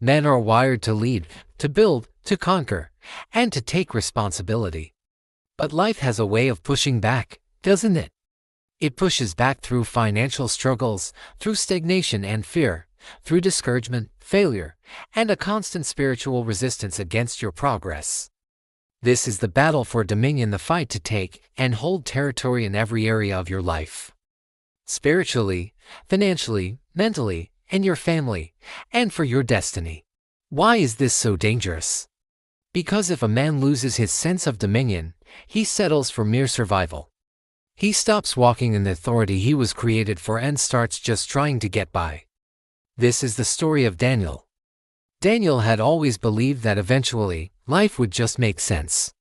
Men are wired to lead, to build, to conquer, and to take responsibility. But life has a way of pushing back, doesn't it? It pushes back through financial struggles, through stagnation and fear, through discouragement, failure, and a constant spiritual resistance against your progress. This is the battle for dominion, the fight to take and hold territory in every area of your life. Spiritually, financially, mentally, in your family, and for your destiny. Why is this so dangerous? Because if a man loses his sense of dominion, he settles for mere survival. He stops walking in the authority he was created for and starts just trying to get by. This is the story of Daniel. Daniel had always believed that eventually, life would just make sense.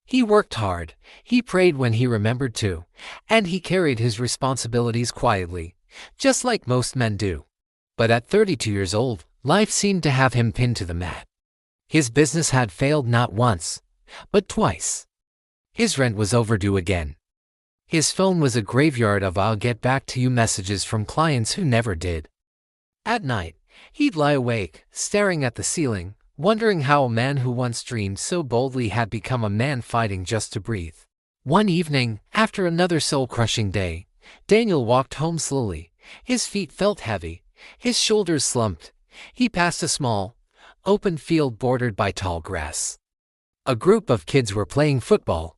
He worked hard, he prayed when he remembered to, and he carried his responsibilities quietly, just like most men do. But at 32 years old, life seemed to have him pinned to the mat. His business had failed not once, but twice. His rent was overdue again. His phone was a graveyard of "I'll get back to you" messages from clients who never did. At night, he'd lie awake, staring at the ceiling, wondering how a man who once dreamed so boldly had become a man fighting just to breathe. One evening, after another soul-crushing day, Daniel walked home slowly. His feet felt heavy, his shoulders slumped. He passed a small, open field bordered by tall grass. A group of kids were playing football,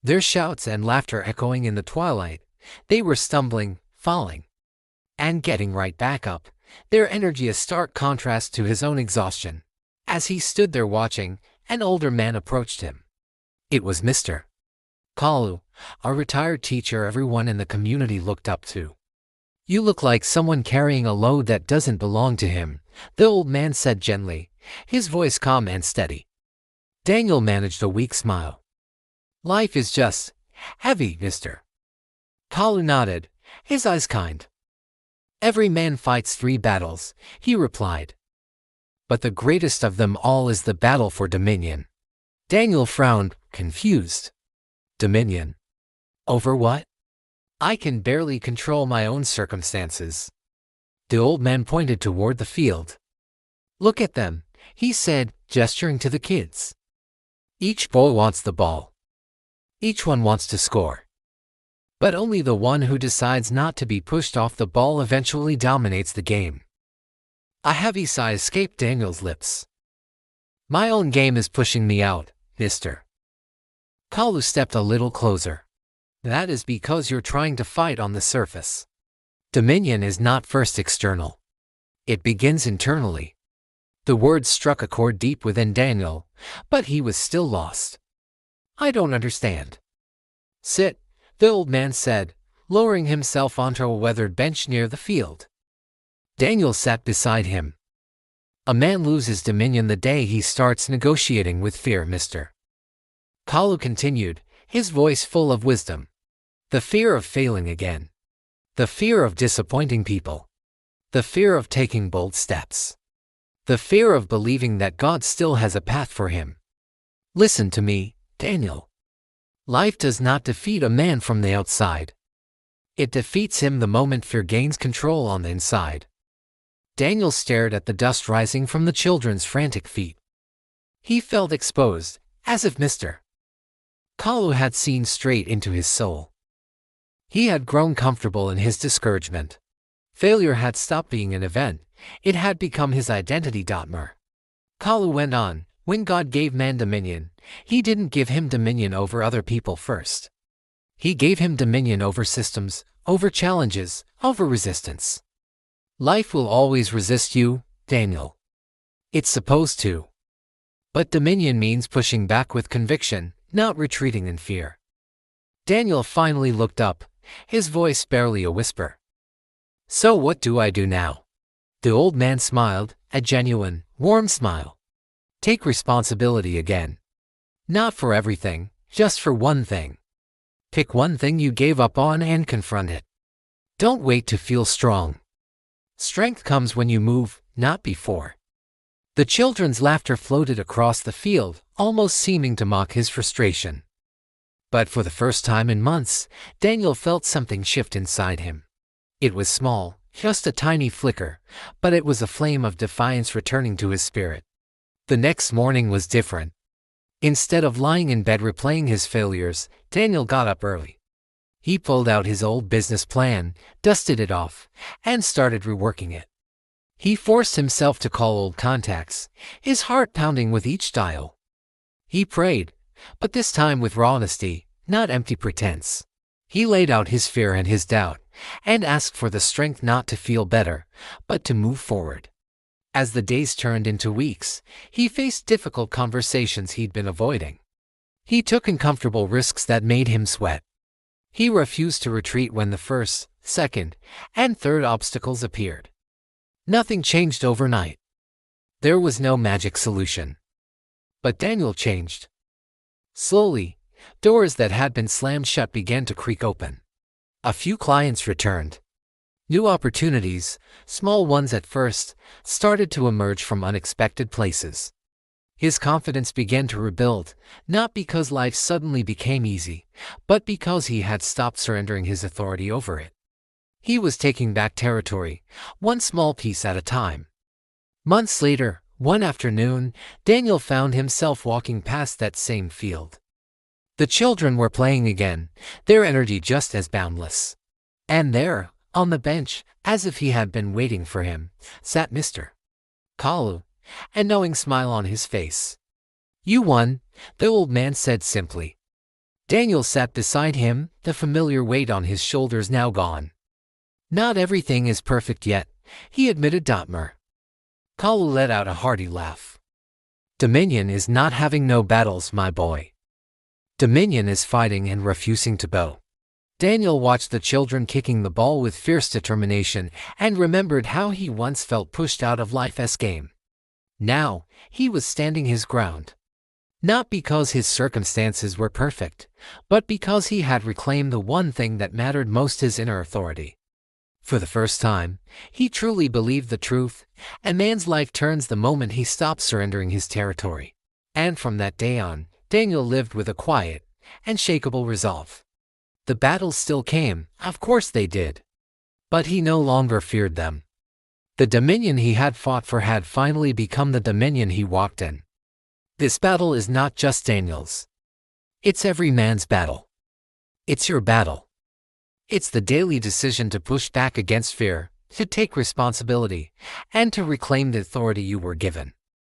their shouts and laughter echoing in the twilight. They were stumbling, falling, and getting right back up, their energy a stark contrast to his own exhaustion. As he stood there watching, an older man approached him. It was Mr. Kalu, a retired teacher everyone in the community looked up to. "You look like someone carrying a load that doesn't belong to him," the old man said gently, his voice calm and steady. Daniel managed a weak smile. "Life is just heavy, Mr. Kalu nodded, his eyes kind. "Every man fights 3 battles," he replied. "But the greatest of them all is the battle for dominion." Daniel frowned, confused. Dominion? Over what? "I can barely control my own circumstances." The old man pointed toward the field. "Look at them," he said, gesturing to the kids. "Each boy wants the ball. Each one wants to score. But only the one who decides not to be pushed off the ball eventually dominates the game." A heavy sigh escaped Daniel's lips. "My own game is pushing me out, Mr. Kalu stepped a little closer. "That is because you're trying to fight on the surface. Dominion is not first external. It begins internally." The words struck a chord deep within Daniel, but he was still lost. "I don't understand." "Sit," the old man said, lowering himself onto a weathered bench near the field. Daniel sat beside him. "A man loses dominion the day he starts negotiating with fear, Mr. Kalu continued, his voice full of wisdom. "The fear of failing again. The fear of disappointing people. The fear of taking bold steps. The fear of believing that God still has a path for him. Listen to me, Daniel. Life does not defeat a man from the outside. It defeats him the moment fear gains control on the inside." Daniel stared at the dust rising from the children's frantic feet. He felt exposed, as if Mr. Kalu had seen straight into his soul. He had grown comfortable in his discouragement. Failure had stopped being an event, it had become his identity. Kalu went on, "When God gave man dominion, he didn't give him dominion over other people first. He gave him dominion over systems, over challenges, over resistance. Life will always resist you, Daniel. It's supposed to. But dominion means pushing back with conviction, not retreating in fear." Daniel finally looked up, his voice barely a whisper. "So what do I do now?" The old man smiled, a genuine, warm smile. "Take responsibility again. Not for everything, just for one thing. Pick one thing you gave up on and confront it. Don't wait to feel strong. Strength comes when you move, not before." The children's laughter floated across the field, almost seeming to mock his frustration. But for the first time in months, Daniel felt something shift inside him. It was small, Just a tiny flicker, but it was a flame of defiance returning to his spirit. The next morning was different. Instead of lying in bed replaying his failures, Daniel got up early. He pulled out his old business plan, dusted it off, and started reworking it. He forced himself to call old contacts, his heart pounding with each dial. He prayed, but this time with raw honesty, not empty pretense. He laid out his fear and his doubt, and asked for the strength not to feel better, but to move forward. As the days turned into weeks, he faced difficult conversations he'd been avoiding. He took uncomfortable risks that made him sweat. He refused to retreat when the first, second, and third obstacles appeared. Nothing changed overnight. There was no magic solution. But Daniel changed. Slowly, doors that had been slammed shut began to creak open. A few clients returned. New opportunities, small ones at first, started to emerge from unexpected places. His confidence began to rebuild, not because life suddenly became easy, but because he had stopped surrendering his authority over it. He was taking back territory, one small piece at a time. Months later, one afternoon, Daniel found himself walking past that same field. The children were playing again, their energy just as boundless. And there, on the bench, as if he had been waiting for him, sat Mr. Kalu, a knowing smile on his face. "You won," the old man said simply. Daniel sat beside him, the familiar weight on his shoulders now gone. "Not everything is perfect yet," he admitted. Dotmer. Kalu let out a hearty laugh. "Dominion is not having no battles, my boy. Dominion is fighting and refusing to bow." Daniel watched the children kicking the ball with fierce determination and remembered how he once felt pushed out of life's game. Now, he was standing his ground. Not because his circumstances were perfect, but because he had reclaimed the one thing that mattered most: his inner authority. For the first time, he truly believed the truth: a man's life turns the moment he stops surrendering his territory. And from that day on, Daniel lived with a quiet, unshakable resolve. The battles still came, of course they did. But he no longer feared them. The dominion he had fought for had finally become the dominion he walked in. This battle is not just Daniel's. It's every man's battle. It's your battle. It's the daily decision to push back against fear, to take responsibility, and to reclaim the authority you were given.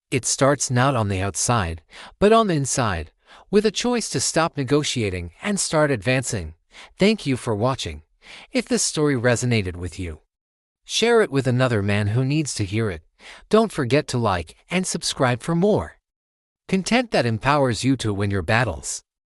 It starts not on the outside, but on the inside, with a choice to stop negotiating and start advancing. Thank you for watching. If this story resonated with you, share it with another man who needs to hear it. Don't forget to like and subscribe for more content that empowers you to win your battles.